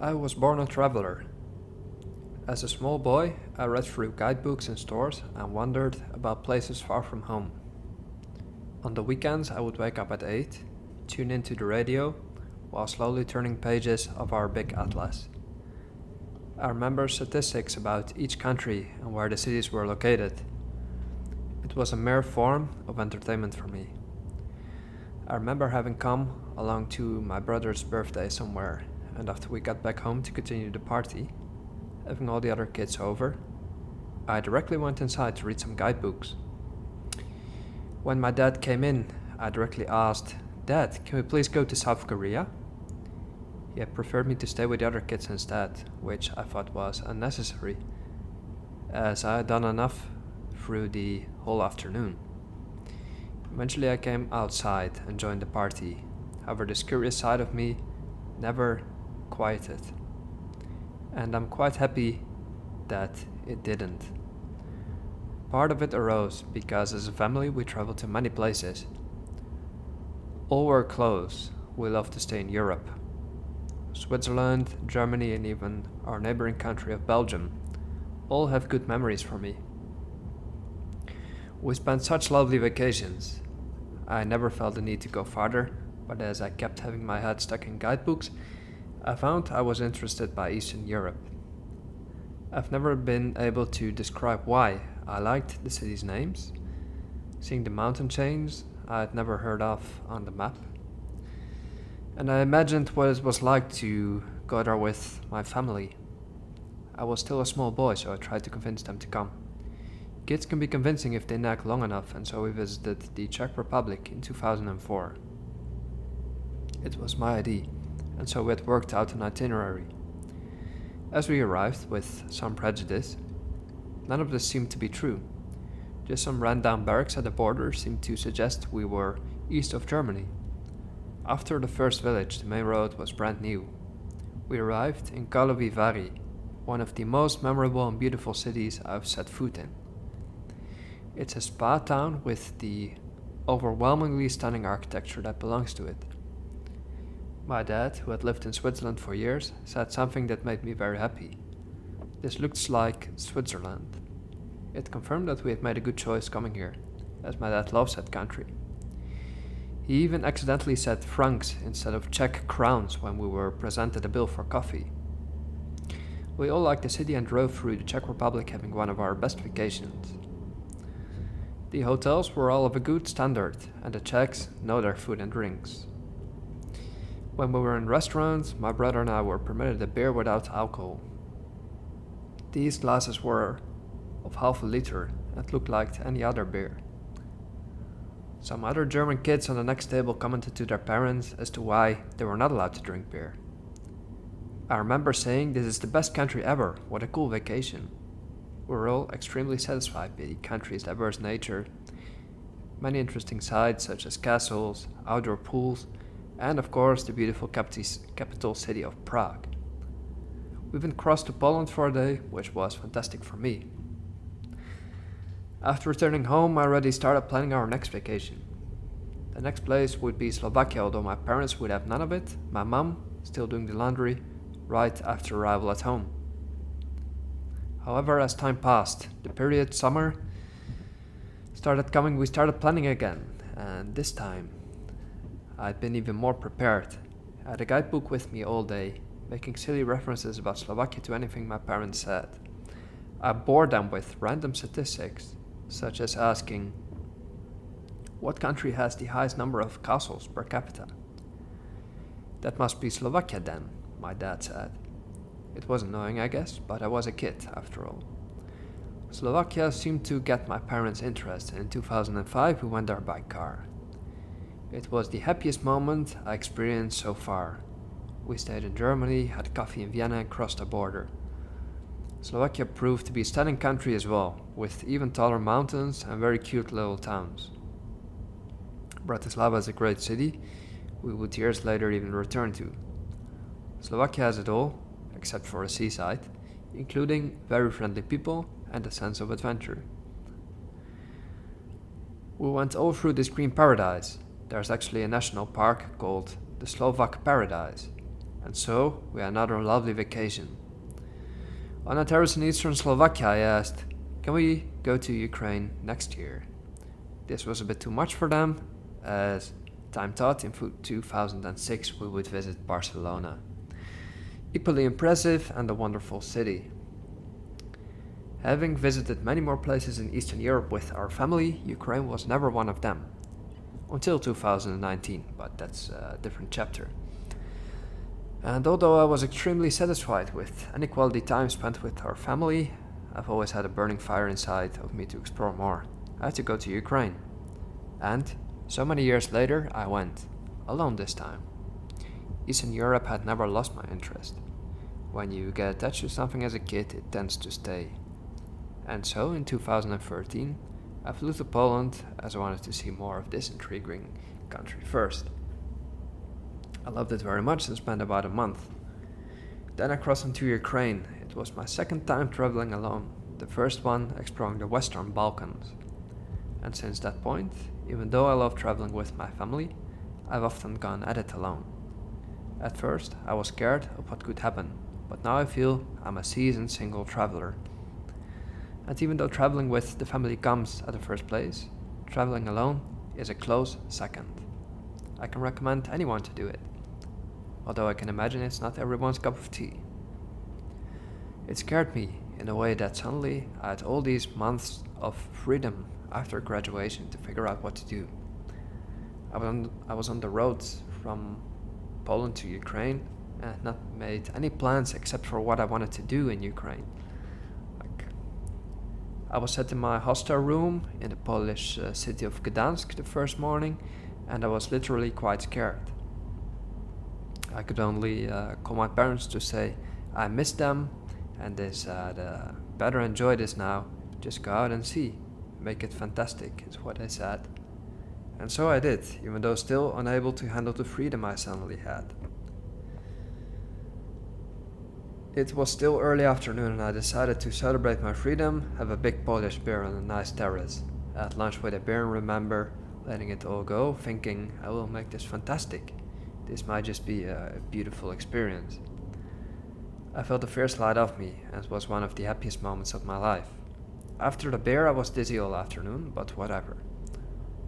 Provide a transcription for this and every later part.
I was born a traveler. As a small boy, I read through guidebooks in stores and wondered about places far from home. On the weekends, I would wake up at 8, tune into the radio, while slowly turning pages of our big atlas. I remember statistics about each country and where the cities were located. It was a mere form of entertainment for me. I remember having come along to my brother's birthday somewhere, and after we got back home to continue the party, having all the other kids over, I directly went inside to read some guidebooks. When my dad came in, I directly asked, "Dad, can we please go to South Korea?" He had preferred me to stay with the other kids instead, which I thought was unnecessary, as I had done enough through the whole afternoon. Eventually I came outside and joined the party. However, this curious side of me never quieted. And I'm quite happy that it didn't. Part of it arose because as a family we traveled to many places. All were close. We loved to stay in Europe. Switzerland, Germany, and even our neighboring country of Belgium all have good memories for me. We spent such lovely vacations. I never felt the need to go farther, but as I kept having my head stuck in guidebooks, I found I was interested by Eastern Europe. I've never been able to describe why. I liked the cities' names, seeing the mountain chains I had never heard of on the map, and I imagined what it was like to go there with my family. I was still a small boy, so I tried to convince them to come. Kids can be convincing if they nag long enough, and so we visited the Czech Republic in 2004. It was my idea, and so we had worked out an itinerary. As we arrived, with some prejudice, none of this seemed to be true. Just some ran-down barracks at the border seemed to suggest we were east of Germany. After the first village, the main road was brand new. We arrived in Karlovy Vary, one of the most memorable and beautiful cities I've set foot in. It's a spa town with the overwhelmingly stunning architecture that belongs to it. My dad, who had lived in Switzerland for years, said something that made me very happy. This looks like Switzerland. It confirmed that we had made a good choice coming here, as my dad loves that country. He even accidentally said francs instead of Czech crowns when we were presented a bill for coffee. We all liked the city and drove through the Czech Republic, having one of our best vacations. The hotels were all of a good standard, and the Czechs know their food and drinks. When we were in restaurants, my brother and I were permitted a beer without alcohol. These glasses were of half a liter and looked like any other beer. Some other German kids on the next table commented to their parents as to why they were not allowed to drink beer. I remember saying, "This is the best country ever, what a cool vacation." We were all extremely satisfied by the country's diverse nature, many interesting sights such as castles, outdoor pools, and of course the beautiful capital city of Prague. We even crossed to Poland for a day, which was fantastic for me. After returning home, I already started planning our next vacation. The next place would be Slovakia, although my parents would have none of it, my mum still doing the laundry right after arrival at home. However, as time passed, the period summer started coming, we started planning again, and this time I'd been even more prepared. I had a guidebook with me all day, making silly references about Slovakia to anything my parents said. I bored them with random statistics, such as asking, "What country has the highest number of castles per capita?" "That must be Slovakia then," my dad said. It was annoying, I guess, but I was a kid, after all. Slovakia seemed to get my parents' interest, and in 2005 we went there by car. It was the happiest moment I experienced so far. We stayed in Germany, had coffee in Vienna, and crossed the border. Slovakia proved to be a stunning country as well, with even taller mountains and very cute little towns. Bratislava is a great city we would years later even return to. Slovakia has it all, except for a seaside, including very friendly people and a sense of adventure. We went all through this green paradise. There's actually a national park called the Slovak Paradise, and so we had another lovely vacation. On a terrace in eastern Slovakia, I asked, "Can we go to Ukraine next year?" This was a bit too much for them, as time thought in 2006 we would visit Barcelona. Equally impressive and a wonderful city. Having visited many more places in Eastern Europe with our family, Ukraine was never one of them. Until 2019, but that's a different chapter. And although I was extremely satisfied with any quality time spent with our family, I've always had a burning fire inside of me to explore more. I had to go to Ukraine. And so many years later, I went, alone this time. Eastern Europe had never lost my interest. When you get attached to something as a kid, it tends to stay. And so in 2013, I flew to Poland as I wanted to see more of this intriguing country first. I loved it very much and spent about a month. Then I crossed into Ukraine. It was my second time traveling alone, the first one exploring the Western Balkans. And since that point, even though I love traveling with my family, I've often gone at it alone. At first, I was scared of what could happen, but now I feel I'm a seasoned single traveler. And even though traveling with the family comes at the first place, traveling alone is a close second. I can recommend anyone to do it, although I can imagine it's not everyone's cup of tea. It scared me in a way that suddenly I had all these months of freedom after graduation to figure out what to do. I was on the road from Poland to Ukraine and had not made any plans except for what I wanted to do in Ukraine. I was sat in my hostel room in the Polish city of Gdansk the first morning, and I was literally quite scared. I could only call my parents to say I miss them, and they said, better enjoy this now, just go out and see, make it fantastic, is what they said. And so I did, even though still unable to handle the freedom I suddenly had. It was still early afternoon and I decided to celebrate my freedom, have a big Polish beer on a nice terrace. I had lunch with a beer and remember letting it all go, thinking I will make this fantastic. This might just be a beautiful experience. I felt the fears light off me and it was one of the happiest moments of my life. After the beer I was dizzy all afternoon, but whatever.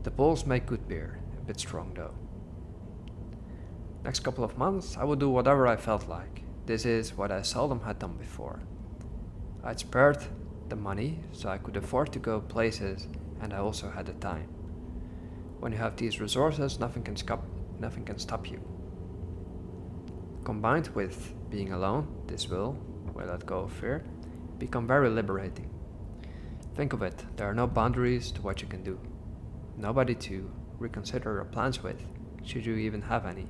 The Poles make good beer, a bit strong though. Next couple of months I would do whatever I felt like. This is what I seldom had done before. I'd spared the money so I could afford to go places and I also had the time. When you have these resources, nothing can stop you. Combined with being alone, this will let go of fear, become very liberating. Think of it, there are no boundaries to what you can do. Nobody to reconsider your plans with, should you even have any.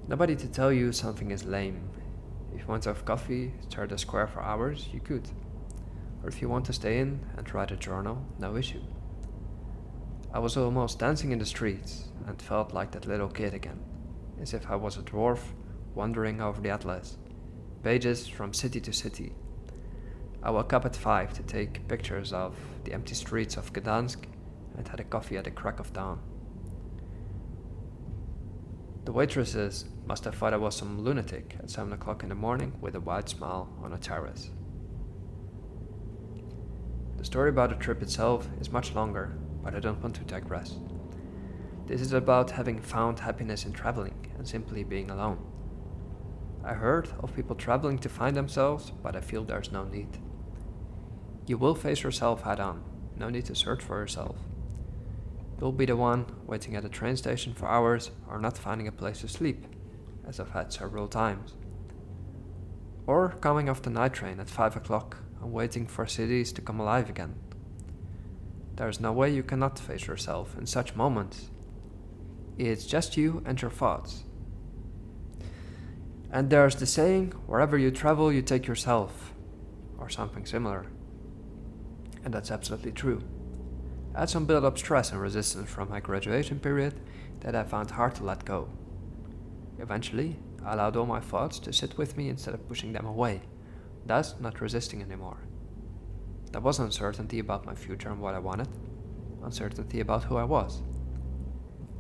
Nobody to tell you something is lame. If you want to have coffee, stare at the square for hours, you could. Or if you want to stay in and write a journal, no issue. I was almost dancing in the streets and felt like that little kid again, as if I was a dwarf wandering over the atlas, pages from city to city. I woke up at 5 to take pictures of the empty streets of Gdansk and had a coffee at the crack of dawn. The waitresses must have thought I was some lunatic at 7 o'clock in the morning with a wide smile on a terrace. The story about the trip itself is much longer, but I don't want to digress. This is about having found happiness in traveling and simply being alone. I heard of people traveling to find themselves, but I feel there's no need. You will face yourself head on, no need to search for yourself. You'll be the one waiting at a train station for hours or not finding a place to sleep, as I've had several times. Or coming off the night train at 5 o'clock and waiting for cities to come alive again. There's no way you cannot face yourself in such moments. It's just you and your thoughts. And there's the saying, wherever you travel you take yourself, or something similar. And that's absolutely true. I had some built-up stress and resistance from my graduation period that I found hard to let go. Eventually, I allowed all my thoughts to sit with me instead of pushing them away, thus not resisting anymore. There was uncertainty about my future and what I wanted, uncertainty about who I was.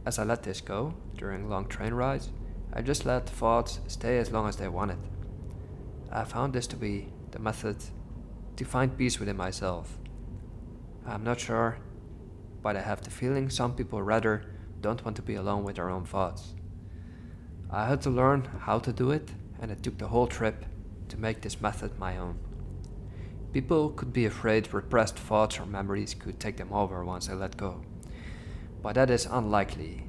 As I let this go, during long train rides, I just let thoughts stay as long as they wanted. I found this to be the method to find peace within myself. I'm not sure, but I have the feeling some people rather don't want to be alone with their own thoughts. I had to learn how to do it, and it took the whole trip to make this method my own. People could be afraid repressed thoughts or memories could take them over once they let go. But that is unlikely,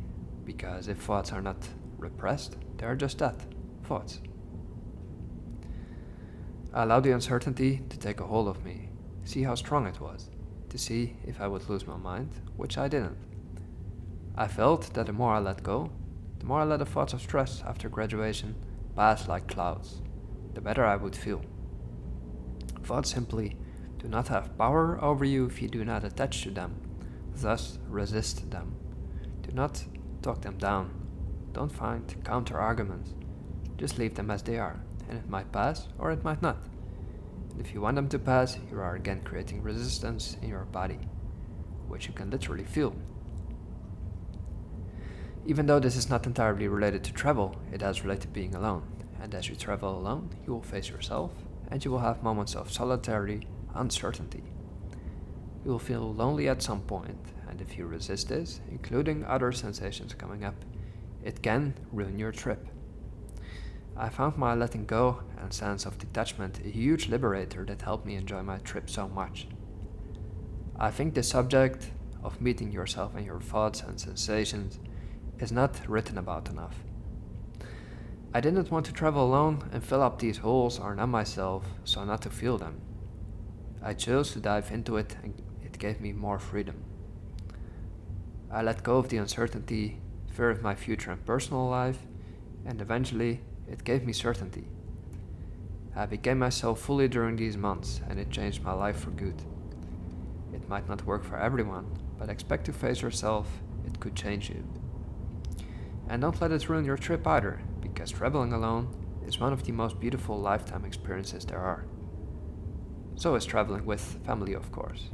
because if thoughts are not repressed, they are just that, thoughts. I allowed the uncertainty to take a hold of me, see how strong it was, to see if I would lose my mind, which I didn't. I felt that the more I let go, the more I let the thoughts of stress after graduation pass like clouds, the better I would feel. Thoughts simply do not have power over you if you do not attach to them, thus resist them. Do not talk them down. Don't find counter-arguments. Just leave them as they are, and it might pass or it might not. And if you want them to pass, you are again creating resistance in your body, which you can literally feel. Even though this is not entirely related to travel, it does relate to being alone. And as you travel alone, you will face yourself, and you will have moments of solitary uncertainty. You will feel lonely at some point, and if you resist this, including other sensations coming up, it can ruin your trip. I found my letting go and sense of detachment a huge liberator that helped me enjoy my trip so much. I think the subject of meeting yourself and your thoughts and sensations is not written about enough. I didn't want to travel alone and fill up these holes or numb myself so not to feel them. I chose to dive into it and it gave me more freedom. I let go of the uncertainty, fear of my future and personal life, and eventually it gave me certainty. I became myself fully during these months and it changed my life for good. It might not work for everyone, but expect to face yourself, it could change you. And don't let it ruin your trip either, because traveling alone is one of the most beautiful lifetime experiences there are. So is traveling with family, of course.